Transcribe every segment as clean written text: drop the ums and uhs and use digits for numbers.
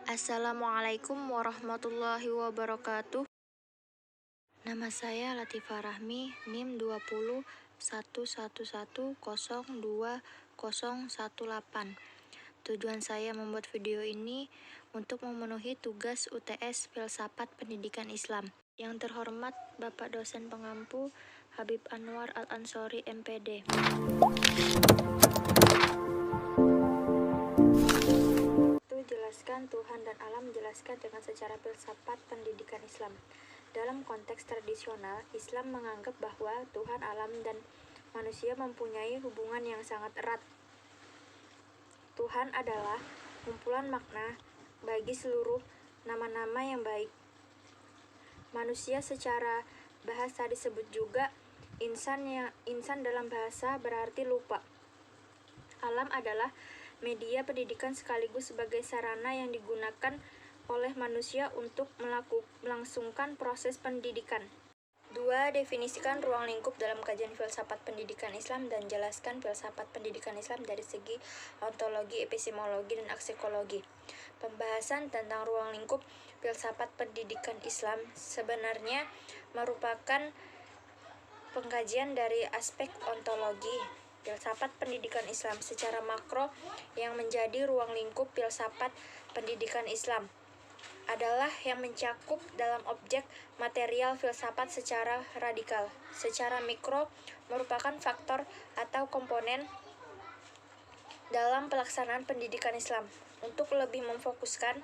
Assalamualaikum warahmatullahi wabarakatuh. Nama saya Latifah Rahmi, NIM 2011102018. Tujuan saya membuat video ini untuk memenuhi tugas UTS Filsafat Pendidikan Islam. Yang terhormat Bapak Dosen Pengampu Habib Anwar Al-Ansori, MPD. Jelaskan Tuhan dan alam menjelaskan dengan secara filsafat pendidikan Islam. Dalam konteks tradisional, Islam menganggap bahwa Tuhan, alam, dan manusia mempunyai hubungan yang sangat erat. Tuhan adalah kumpulan makna bagi seluruh nama-nama yang baik. Manusia secara bahasa disebut juga insan dalam bahasa berarti lupa. Alam adalah media pendidikan sekaligus sebagai sarana yang digunakan oleh manusia untuk melangsungkan proses pendidikan. 2. Definisikan ruang lingkup dalam kajian filsafat pendidikan Islam dan jelaskan filsafat pendidikan Islam dari segi ontologi, epistemologi, dan aksikologi. Pembahasan tentang ruang lingkup filsafat pendidikan Islam sebenarnya merupakan pengkajian dari aspek ontologi filsafat pendidikan Islam secara makro. Yang menjadi ruang lingkup filsafat pendidikan Islam adalah yang mencakup dalam objek material filsafat secara radikal. Secara mikro merupakan faktor atau komponen dalam pelaksanaan pendidikan Islam. Untuk lebih memfokuskan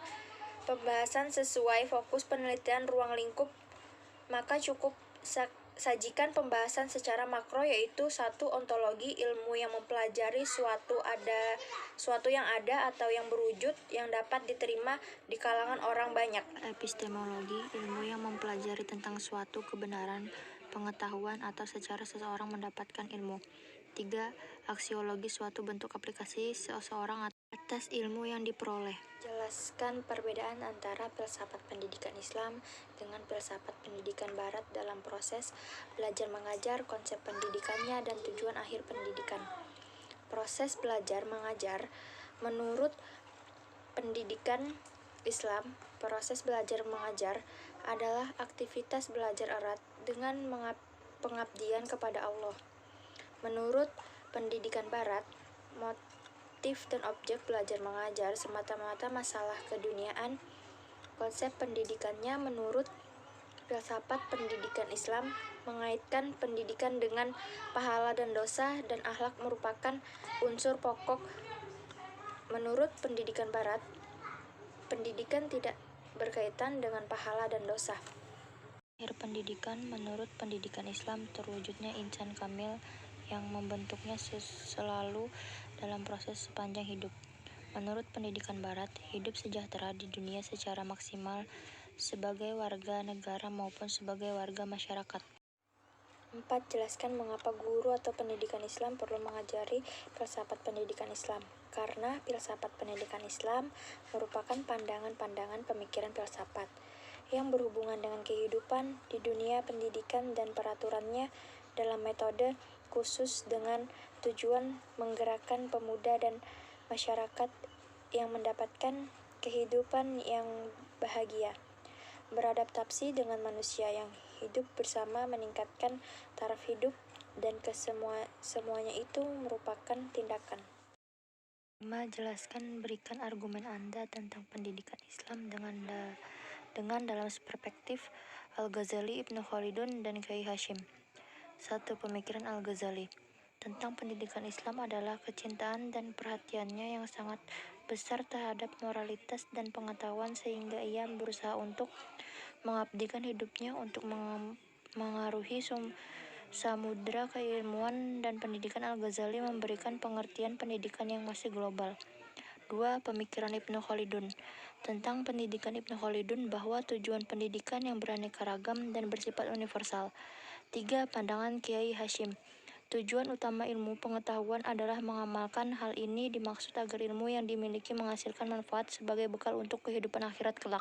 pembahasan sesuai fokus penelitian ruang lingkup, maka cukup sajikan pembahasan secara makro, yaitu 1. Ontologi, ilmu yang mempelajari suatu yang ada atau yang berwujud yang dapat diterima di kalangan orang banyak. Epistemologi, ilmu yang mempelajari tentang suatu kebenaran, pengetahuan, atau secara seseorang mendapatkan ilmu. 3. Aksiologi, suatu bentuk aplikasi seseorang atas ilmu yang diperoleh. Jelaskan perbedaan antara filsafat pendidikan Islam dengan filsafat pendidikan Barat dalam proses belajar mengajar, konsep pendidikannya, dan tujuan akhir pendidikan. Proses belajar mengajar menurut pendidikan Islam, proses belajar mengajar adalah aktivitas belajar erat dengan pengabdian kepada Allah. Menurut pendidikan Barat, motif dan objek belajar mengajar semata-mata masalah keduniaan. Konsep pendidikannya menurut filsafat pendidikan Islam mengaitkan pendidikan dengan pahala dan dosa, dan akhlak merupakan unsur pokok. Menurut pendidikan Barat, pendidikan tidak berkaitan dengan pahala dan dosa. Akhir pendidikan menurut pendidikan Islam terwujudnya insan kamil yang membentuknya selalu dalam proses sepanjang hidup. Menurut pendidikan Barat, hidup sejahtera di dunia secara maksimal sebagai warga negara maupun sebagai warga masyarakat. 4. Jelaskan mengapa guru atau pendidikan Islam perlu mengajari filsafat pendidikan Islam. Karena filsafat pendidikan Islam merupakan pandangan-pandangan pemikiran filsafat yang berhubungan dengan kehidupan di dunia pendidikan dan peraturannya dalam metode khusus dengan tujuan menggerakkan pemuda dan masyarakat yang mendapatkan kehidupan yang bahagia, beradaptasi dengan manusia yang hidup bersama, meningkatkan taraf hidup, dan semuanya itu merupakan tindakan. 5. Jelaskan, berikan argumen Anda tentang pendidikan Islam dengan dalam perspektif Al-Ghazali, Ibnu Khaldun, dan Kiai Hasyim. 1. Pemikiran Al-Ghazali tentang pendidikan Islam adalah kecintaan dan perhatiannya yang sangat besar terhadap moralitas dan pengetahuan, sehingga ia berusaha untuk mengabdikan hidupnya untuk mengaruhi samudera keilmuan dan pendidikan. Al-Ghazali memberikan pengertian pendidikan yang masih global. 2. Pemikiran Ibnu Khaldun tentang pendidikan. Ibnu Khaldun bahwa tujuan pendidikan yang beraneka ragam dan bersifat universal. 3. Pandangan Kiai Hasyim, tujuan utama ilmu pengetahuan adalah mengamalkan hal ini, dimaksud agar ilmu yang dimiliki menghasilkan manfaat sebagai bekal untuk kehidupan akhirat kelak.